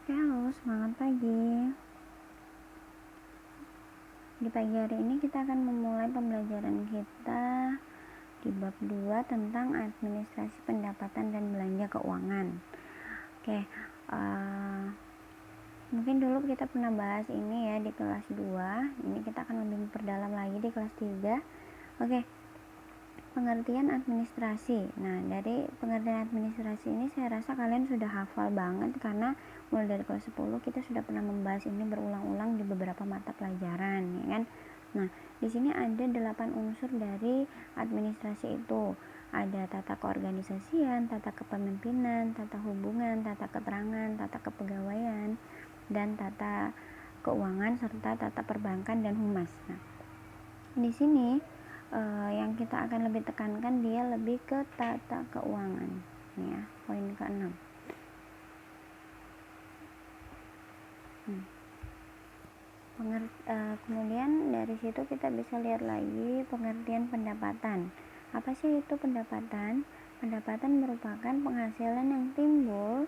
Halo, semangat pagi. Di pagi hari ini kita akan memulai pembelajaran kita di bab 2 tentang administrasi pendapatan dan belanja keuangan. Oke, mungkin dulu kita pernah bahas ini ya di kelas 2. Ini kita akan lebih memperdalam lagi di kelas 3. Oke, pengertian administrasi. Nah, dari pengertian administrasi ini saya rasa kalian sudah hafal banget karena mulai dari kelas 10 kita sudah pernah membahas ini berulang-ulang di beberapa mata pelajaran, ya kan? Nah, di sini ada 8 unsur dari administrasi itu. Ada tata keorganisasian, tata kepemimpinan, tata hubungan, tata keterangan, tata kepegawaian, dan tata keuangan serta tata perbankan dan humas. Nah, di sini yang kita akan lebih tekankan dia lebih ke tata keuangan ya, poin ke-6. Kemudian dari situ kita bisa lihat lagi pengertian pendapatan. Apa sih itu pendapatan? Pendapatan merupakan penghasilan yang timbul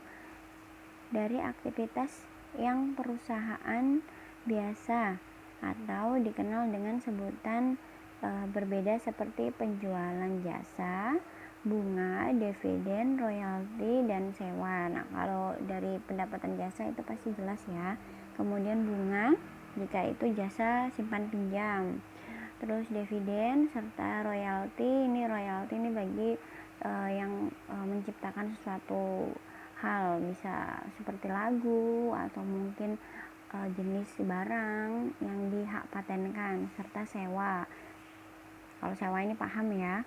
dari aktivitas yang perusahaan biasa atau dikenal dengan sebutan berbeda seperti penjualan jasa, bunga, dividen, royalti, dan sewa. Nah, kalau dari pendapatan jasa itu pasti jelas ya. Kemudian bunga jika itu jasa simpan pinjam. Terus dividen serta royalti ini bagi yang menciptakan sesuatu hal, bisa seperti lagu atau mungkin jenis barang yang dihak patenkan, serta sewa. Kalau sewa ini paham ya.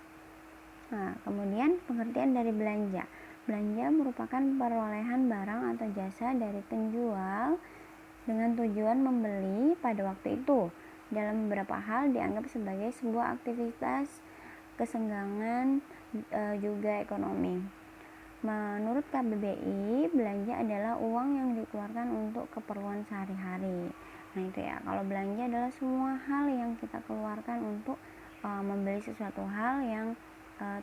Nah, kemudian pengertian dari belanja. Belanja merupakan perolehan barang atau jasa dari penjual dengan tujuan membeli pada waktu itu. Dalam beberapa hal dianggap sebagai sebuah aktivitas kesenggangan juga ekonomi. Menurut KBBI, belanja adalah uang yang dikeluarkan untuk keperluan sehari-hari. Nah, itu ya. Kalau belanja adalah semua hal yang kita keluarkan untuk membeli sesuatu hal yang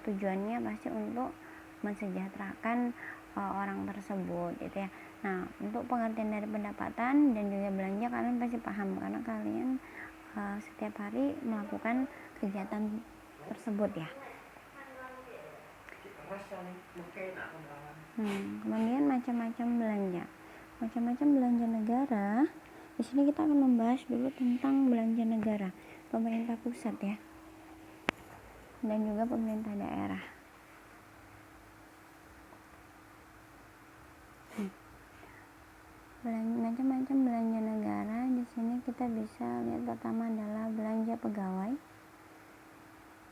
tujuannya pasti untuk mensejahterakan orang tersebut, gitu ya. Nah, untuk pengertian dari pendapatan dan juga belanja kalian pasti paham karena kalian setiap hari melakukan kegiatan tersebut ya. Kemudian macam-macam belanja. Macam-macam belanja negara. Di sini kita akan membahas dulu tentang belanja negara, pemerintah pusat ya, dan juga pemerintah daerah. Macam-macam belanja negara. Di sini kita bisa lihat pertama adalah belanja pegawai.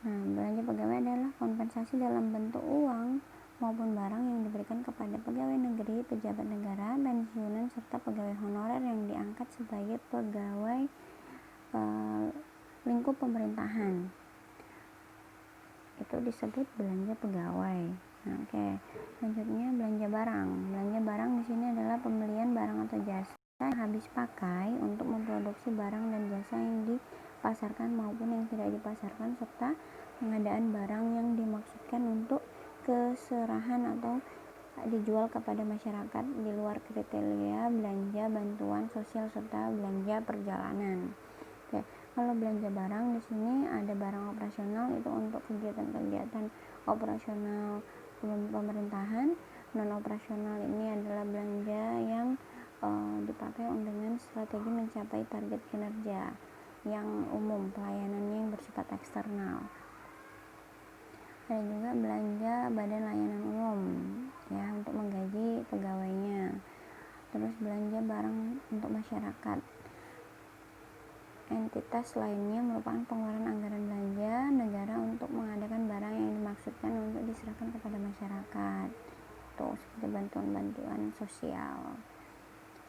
Nah, belanja pegawai adalah kompensasi dalam bentuk uang maupun barang yang diberikan kepada pegawai negeri, pejabat negara, pensiunan, serta pegawai honorer yang diangkat sebagai pegawai lingkup pemerintahan. Itu disebut belanja pegawai. Nah, oke. Selanjutnya belanja barang. Belanja barang di sini adalah pembelian barang atau jasa yang habis pakai untuk memproduksi barang dan jasa yang dipasarkan maupun yang tidak dipasarkan, serta pengadaan barang yang dimaksudkan untuk keserahan atau dijual kepada masyarakat di luar kriteria belanja bantuan sosial serta belanja perjalanan. Oke, kalau belanja barang di sini ada barang operasional, itu untuk kegiatan-kegiatan operasional pemerintahan. Non operasional ini adalah belanja yang dipakai dengan strategi mencapai target kinerja yang umum, pelayanannya yang bersifat eksternal. Ada juga belanja badan layanan umum ya, untuk menggaji pegawainya. Terus belanja barang untuk masyarakat. Entitas lainnya merupakan pengeluaran anggaran belanja negara untuk mengadakan barang yang dimaksudkan untuk diserahkan kepada masyarakat, itu seperti bantuan-bantuan sosial.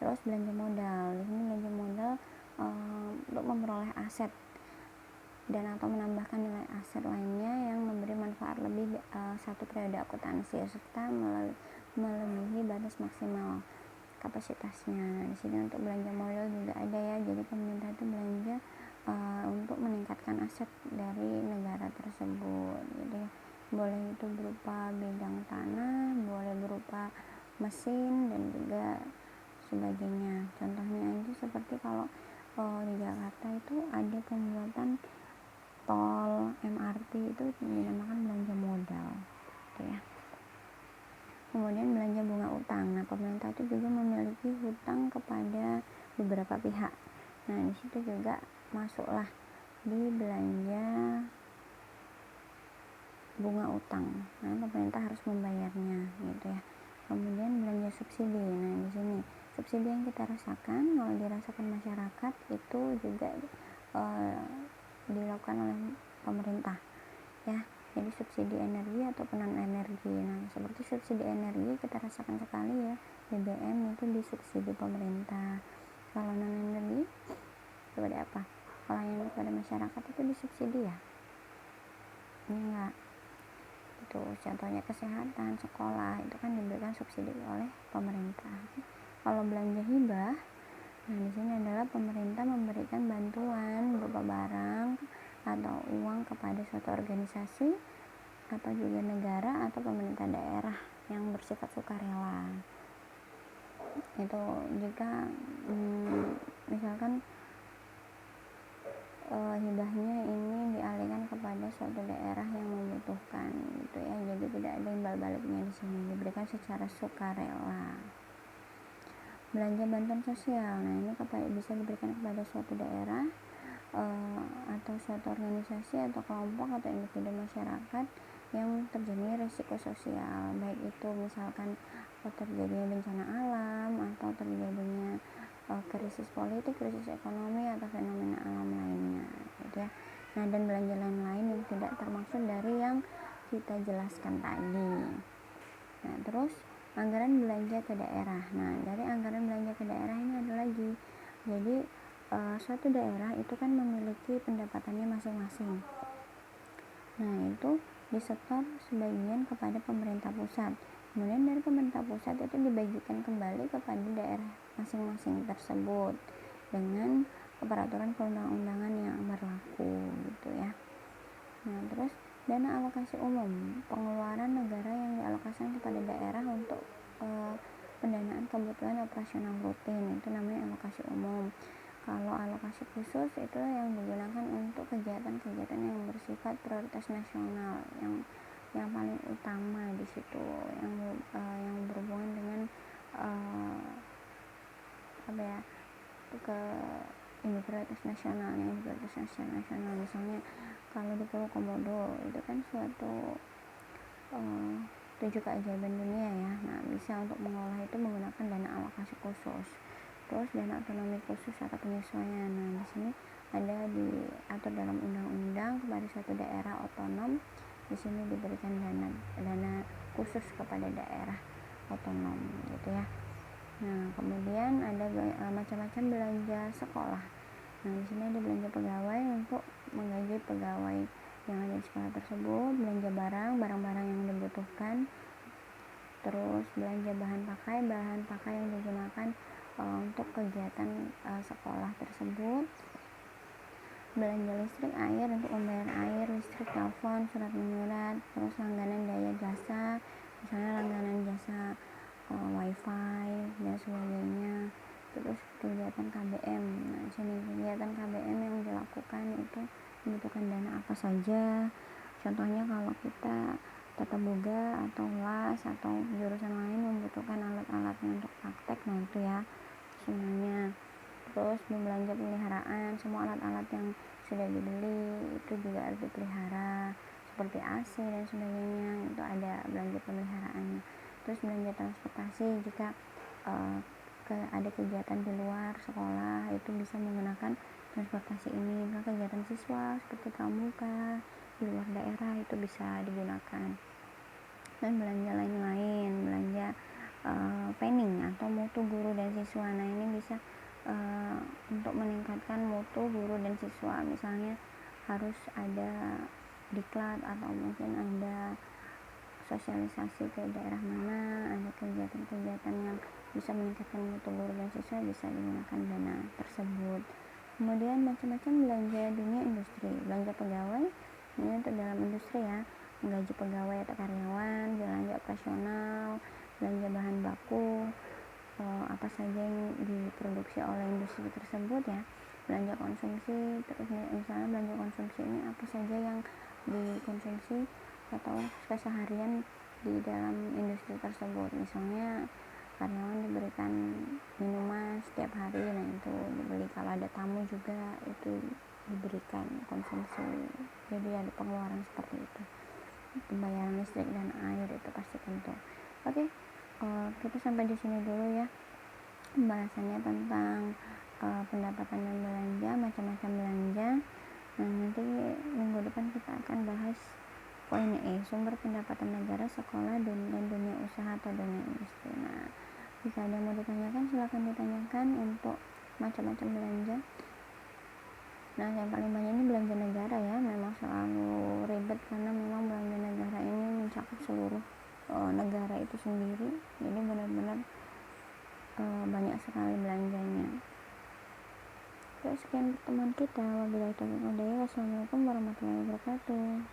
Terus belanja modal. Di sini belanja modal untuk memperoleh aset dan atau menambahkan nilai aset lainnya yang memberi manfaat lebih satu periode akuntansi serta melebihi batas maksimal kapasitasnya. Di sini untuk belanja modal juga ada ya. Jadi pemerintah itu belanja untuk meningkatkan aset dari negara tersebut. Jadi boleh itu berupa bidang tanah, boleh berupa mesin, dan juga sebagainya. Contohnya itu seperti kalau di Jakarta itu ada pembuatan tol, MRT, itu dinamakan belanja modal gitu ya. Kemudian belanja bunga utang. Nah, pemerintah itu juga memiliki hutang kepada beberapa pihak. Nah, di situ juga masuklah di belanja bunga utang. Nah, pemerintah harus membayarnya gitu ya. Kemudian belanja subsidi. Nah, di sini subsidi yang kita rasakan, kalau dirasakan masyarakat itu juga dilakukan oleh pemerintah ya. Jadi subsidi energi atau non energi. Nah, seperti subsidi energi kita rasakan sekali ya, BBM itu disubsidi pemerintah. Kalau non energi seperti apa? Pelayanan kepada masyarakat itu disubsidi ya? Ini enggak. Itu contohnya kesehatan, sekolah itu kan diberikan subsidi oleh pemerintah. Kalau belanja hibah, nah di sini adalah pemerintah memberikan bantuan berupa barang atau uang kepada suatu organisasi atau juga negara atau pemerintah daerah yang bersifat sukarela. Itu jika misalkan hibahnya ini dialihkan kepada suatu daerah yang membutuhkan gitu ya, jadi tidak ada imbal baliknya, di sini diberikan secara sukarela. Belanja bantuan sosial, nah ini bisa diberikan kepada suatu daerah atau suatu organisasi atau kelompok atau individu masyarakat yang terjadi risiko sosial, baik itu misalkan terjadinya bencana alam atau terjadinya krisis politik, krisis ekonomi atau fenomena alam lainnya gitu ya. Nah, dan belanja lain-lain yang tidak termaksud dari yang kita jelaskan tadi. Nah, terus anggaran belanja ke daerah. Nah, dari anggaran belanja ke daerah ini ada lagi. Jadi suatu daerah itu kan memiliki pendapatannya masing-masing. Nah, itu disetor sebagian kepada pemerintah pusat. Kemudian dari pemerintah pusat itu dibagikan kembali kepada daerah masing-masing tersebut dengan peraturan perundang-undangan yang berlaku gitu ya. Nah, terus dana alokasi umum, pengeluaran negara yang dialokasikan kepada daerah untuk pendanaan kebutuhan operasional rutin, itu namanya alokasi umum. Kalau alokasi khusus itu yang digunakan untuk kegiatan-kegiatan yang bersifat prioritas nasional, yang paling utama di situ, yang berhubungan dengan ke ini prioritas nasional, misalnya kalau di Pulau Komodo itu kan suatu 7 keajaiban dunia ya. Nah, bisa untuk mengolah itu menggunakan dana alokasi khusus. Terus dana otonomi khusus atau penyesuaian. Nah, di sini ada diatur dalam undang-undang kepada suatu daerah otonom. Di sini diberikan dana khusus kepada daerah otonom gitu ya. Nah, kemudian ada macam-macam belanja sekolah. Nah, di sini ada belanja pegawai untuk menggaji pegawai yang ada di sekolah tersebut, belanja barang-barang yang dibutuhkan, terus belanja bahan pakai yang digunakan untuk kegiatan sekolah tersebut, belanja listrik, air untuk membayar air, listrik, telepon, surat menyurat, terus langganan daya jasa, misalnya langganan jasa wifi dan sebagainya. Terus kegiatan KBM. Nah, sini kegiatan KBM yang dilakukan itu membutuhkan dana apa saja. Contohnya kalau kita tata boga atau las atau jurusan lain membutuhkan alat-alatnya untuk praktek, nah itu ya semuanya. Terus belanja pemeliharaan, semua alat-alat yang sudah dibeli itu juga harus dipelihara, seperti AC dan sebagainya, itu ada belanja pemeliharaannya. Terus belanja transportasi, jika ada kegiatan di luar sekolah itu bisa menggunakan transportasi ini. Kegiatan siswa seperti pramuka di luar daerah itu bisa digunakan. Dan belanja lain-lain, belanja planning atau mutu guru dan siswa. Nah, ini bisa untuk meningkatkan mutu guru dan siswa, misalnya harus ada diklat atau mungkin ada sosialisasi ke daerah mana, ada kegiatan-kegiatan yang bisa meningkatkan mutu guru dan siswa, bisa digunakan dana tersebut. Kemudian macam-macam belanja dunia industri, belanja pegawai ini untuk dalam industri ya, menggaji pegawai atau karyawan, belanja operasional, belanja bahan baku apa saja yang diproduksi oleh industri tersebut ya, belanja konsumsi. Terus misalnya belanja konsumsi ini apa saja yang dikonsumsi atau keseharian di dalam industri tersebut. Misalnya karyawan diberikan minuman setiap hari, nah itu dibeli. Kalau ada tamu juga itu diberikan konsumsi, jadi ada pengeluaran seperti itu. Pembayaran listrik dan air itu pasti tentu. Oke, kita sampai di sini dulu ya pembahasannya tentang pendapatan dan belanja, macam-macam belanja. Nah, nanti minggu depan kita akan bahas poin sumber pendapatan negara, sekolah, dan dunia usaha atau dunia industri. Nah, jika ada yang mau ditanyakan silakan ditanyakan untuk macam-macam belanja. Nah, yang paling banyak ini belanja negara ya, memang selalu ribet karena memang belanja negara ini mencakup seluruh negara itu sendiri, jadi benar-benar banyak sekali belanjanya. Sekian pertemuan kita. Wabillahi taufiq wal hidayah. Wassalamualaikum warahmatullahi wabarakatuh.